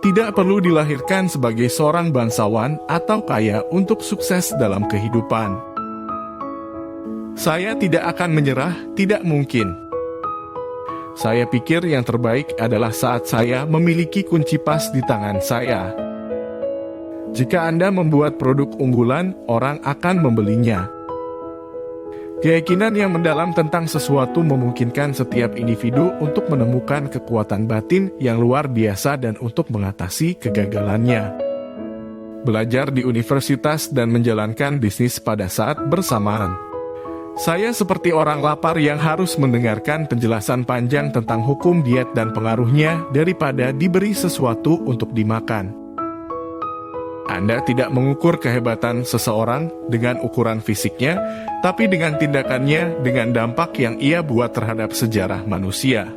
Tidak perlu dilahirkan sebagai seorang bangsawan atau kaya untuk sukses dalam kehidupan. Saya tidak akan menyerah, tidak mungkin. Saya pikir yang terbaik adalah saat saya memiliki kunci pas di tangan saya. Jika Anda membuat produk unggulan, orang akan membelinya. Keyakinan yang mendalam tentang sesuatu memungkinkan setiap individu untuk menemukan kekuatan batin yang luar biasa dan untuk mengatasi kegagalannya. Belajar di universitas dan menjalankan bisnis pada saat bersamaan. Saya seperti orang lapar yang harus mendengarkan penjelasan panjang tentang hukum diet dan pengaruhnya daripada diberi sesuatu untuk dimakan. Anda tidak mengukur kehebatan seseorang dengan ukuran fisiknya, tapi dengan tindakannya, dengan dampak yang ia buat terhadap sejarah manusia.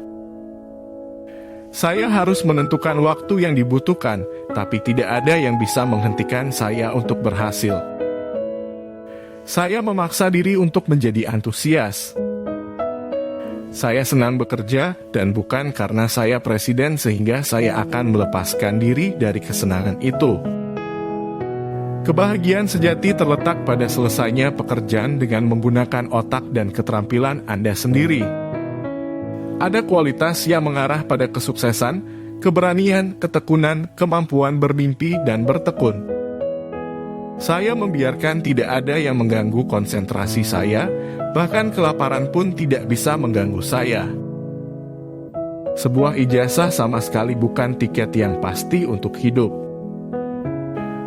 Saya harus menentukan waktu yang dibutuhkan, tapi tidak ada yang bisa menghentikan saya untuk berhasil. Saya memaksa diri untuk menjadi antusias. Saya senang bekerja, dan bukan karena saya presiden sehingga saya akan melepaskan diri dari kesenangan itu. Kebahagiaan sejati terletak pada selesainya pekerjaan dengan menggunakan otak dan keterampilan Anda sendiri. Ada kualitas yang mengarah pada kesuksesan, keberanian, ketekunan, kemampuan bermimpi, dan bertekun. Saya membiarkan tidak ada yang mengganggu konsentrasi saya, bahkan kelaparan pun tidak bisa mengganggu saya. Sebuah ijazah sama sekali bukan tiket yang pasti untuk hidup.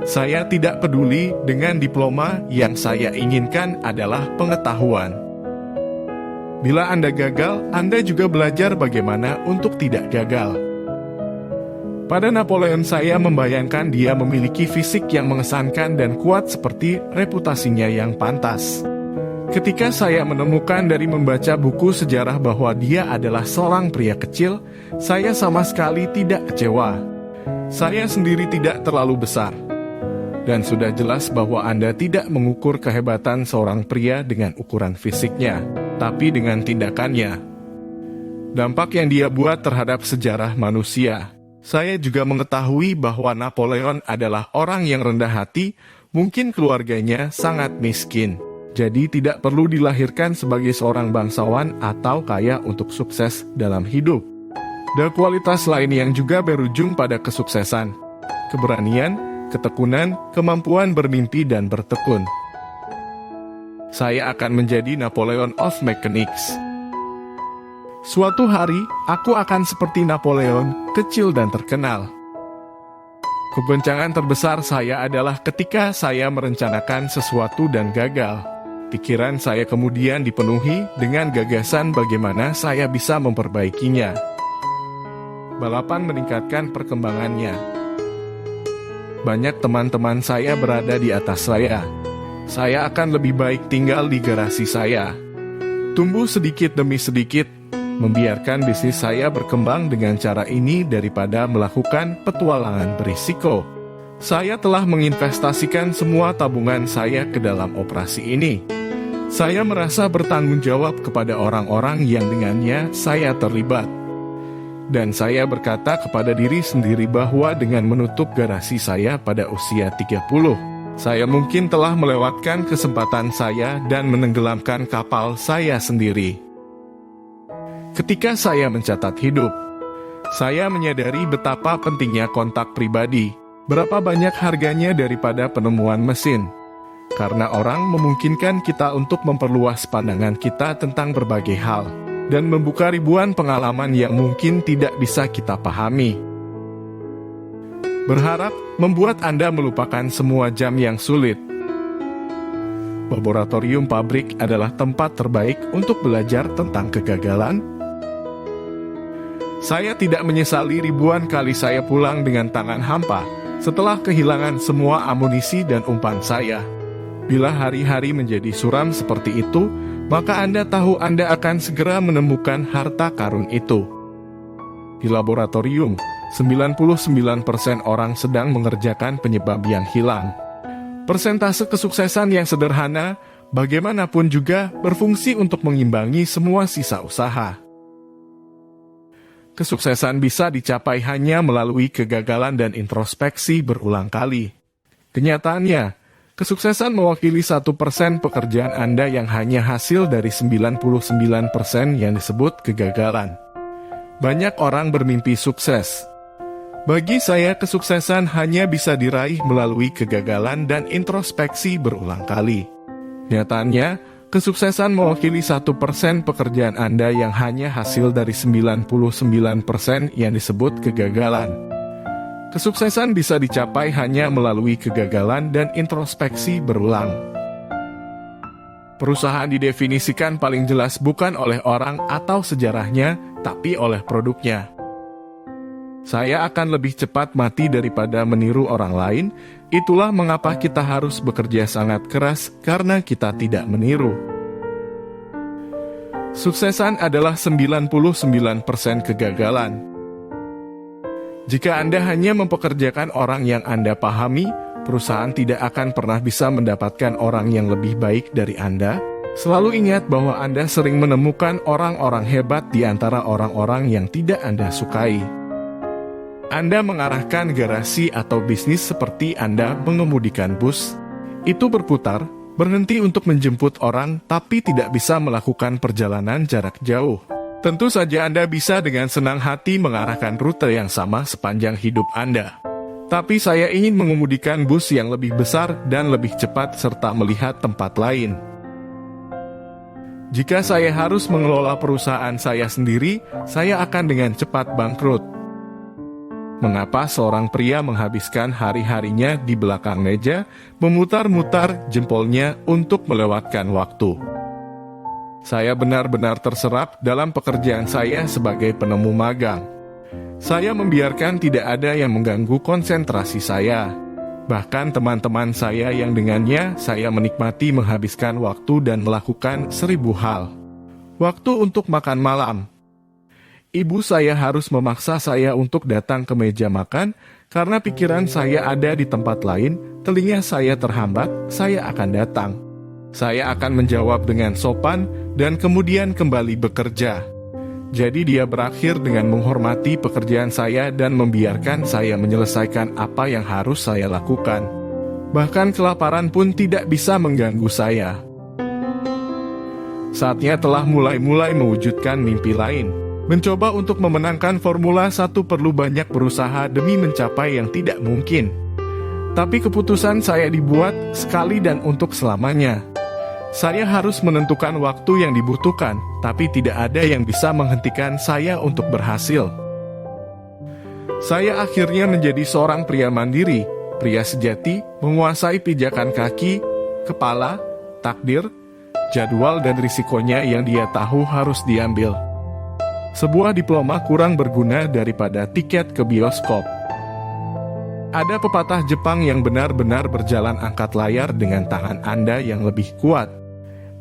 Saya tidak peduli dengan diploma, yang saya inginkan adalah pengetahuan. Bila Anda gagal, Anda juga belajar bagaimana untuk tidak gagal. Pada Napoleon saya membayangkan dia memiliki fisik yang mengesankan dan kuat seperti reputasinya yang pantas. Ketika saya menemukan dari membaca buku sejarah bahwa dia adalah seorang pria kecil, saya sama sekali tidak kecewa. Saya sendiri tidak terlalu besar. Dan sudah jelas bahwa Anda tidak mengukur kehebatan seorang pria dengan ukuran fisiknya, tapi dengan tindakannya. Dampak yang dia buat terhadap sejarah manusia. Saya juga mengetahui bahwa Napoleon adalah orang yang rendah hati, mungkin keluarganya sangat miskin. Jadi tidak perlu dilahirkan sebagai seorang bangsawan atau kaya untuk sukses dalam hidup. Dan kualitas lain yang juga berujung pada kesuksesan. Keberanian, ketekunan, kemampuan bermimpi dan bertekun. Saya akan menjadi Napoleon of Mechanics. Suatu hari, aku akan seperti Napoleon, kecil dan terkenal. Kegoncangan terbesar saya adalah ketika saya merencanakan sesuatu dan gagal. Pikiran saya kemudian dipenuhi dengan gagasan bagaimana saya bisa memperbaikinya. Balapan meningkatkan perkembangannya. Banyak teman-teman saya berada di atas saya. Saya akan lebih baik tinggal di garasi saya. Tumbuh sedikit demi sedikit, membiarkan bisnis saya berkembang dengan cara ini daripada melakukan petualangan berisiko. Saya telah menginvestasikan semua tabungan saya ke dalam operasi ini. Saya merasa bertanggung jawab kepada orang-orang yang dengannya saya terlibat. Dan saya berkata kepada diri sendiri bahwa dengan menutup garasi saya pada usia 30, saya mungkin telah melewatkan kesempatan saya dan menenggelamkan kapal saya sendiri. Ketika saya mencatat hidup, saya menyadari betapa pentingnya kontak pribadi, berapa banyak harganya daripada penemuan mesin. Karena orang memungkinkan kita untuk memperluas pandangan kita tentang berbagai hal, dan membuka ribuan pengalaman yang mungkin tidak bisa kita pahami. Berharap membuat Anda melupakan semua jam yang sulit. Laboratorium pabrik adalah tempat terbaik untuk belajar tentang kegagalan. Saya tidak menyesali ribuan kali saya pulang dengan tangan hampa setelah kehilangan semua amunisi dan umpan saya. Bila hari-hari menjadi suram seperti itu, maka Anda tahu Anda akan segera menemukan harta karun itu. Di laboratorium, 99% orang sedang mengerjakan penyebab yang hilang. Persentase kesuksesan yang sederhana, bagaimanapun juga berfungsi untuk mengimbangi semua sisa usaha. Kesuksesan bisa dicapai hanya melalui kegagalan dan introspeksi berulang kali. Kenyataannya, kesuksesan mewakili 1% pekerjaan Anda yang hanya hasil dari 99% yang disebut kegagalan. Banyak orang bermimpi sukses. Bagi saya, kesuksesan hanya bisa diraih melalui kegagalan dan introspeksi berulang kali. Nyatanya, kesuksesan mewakili 1% pekerjaan Anda yang hanya hasil dari 99% yang disebut kegagalan. Kesuksesan bisa dicapai hanya melalui kegagalan dan introspeksi berulang. Perusahaan didefinisikan paling jelas bukan oleh orang atau sejarahnya, tapi oleh produknya. Saya akan lebih cepat mati daripada meniru orang lain. Itulah mengapa kita harus bekerja sangat keras karena kita tidak meniru. Suksesan adalah 99% kegagalan. Jika Anda hanya mempekerjakan orang yang Anda pahami, perusahaan tidak akan pernah bisa mendapatkan orang yang lebih baik dari Anda. Selalu ingat bahwa Anda sering menemukan orang-orang hebat di antara orang-orang yang tidak Anda sukai. Anda mengarahkan garasi atau bisnis seperti Anda mengemudikan bus. Itu berputar, berhenti untuk menjemput orang, tapi tidak bisa melakukan perjalanan jarak jauh. Tentu saja Anda bisa dengan senang hati mengarahkan rute yang sama sepanjang hidup Anda. Tapi saya ingin mengemudikan bus yang lebih besar dan lebih cepat serta melihat tempat lain. Jika saya harus mengelola perusahaan saya sendiri, saya akan dengan cepat bangkrut. Mengapa seorang pria menghabiskan hari-harinya di belakang meja, memutar-mutar jempolnya untuk melewatkan waktu? Saya benar-benar terserap dalam pekerjaan saya sebagai penemu magang. Saya membiarkan tidak ada yang mengganggu konsentrasi saya. Bahkan teman-teman saya yang dengannya saya menikmati menghabiskan waktu dan melakukan 1000 hal. Waktu untuk makan malam. Ibu saya harus memaksa saya untuk datang ke meja makan, karena pikiran saya ada di tempat lain, telinga saya terhambat, saya akan datang. Saya akan menjawab dengan sopan, dan kemudian kembali bekerja. Jadi dia berakhir dengan menghormati pekerjaan saya dan membiarkan saya menyelesaikan apa yang harus saya lakukan. Bahkan kelaparan pun tidak bisa mengganggu saya. Saatnya telah mulai mewujudkan mimpi lain. Mencoba untuk memenangkan Formula 1 perlu banyak berusaha demi mencapai yang tidak mungkin. Tapi keputusan saya dibuat sekali dan untuk selamanya. Saya harus menentukan waktu yang dibutuhkan, tapi tidak ada yang bisa menghentikan saya untuk berhasil. Saya akhirnya menjadi seorang pria mandiri, pria sejati, menguasai pijakan kaki, kepala, takdir, jadwal dan risikonya yang dia tahu harus diambil. Sebuah diploma kurang berguna daripada tiket ke bioskop. Ada pepatah Jepang yang benar-benar berjalan angkat layar dengan tangan Anda yang lebih kuat.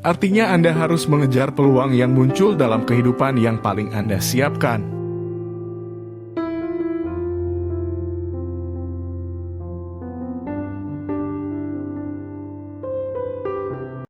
Artinya Anda harus mengejar peluang yang muncul dalam kehidupan yang paling Anda siapkan.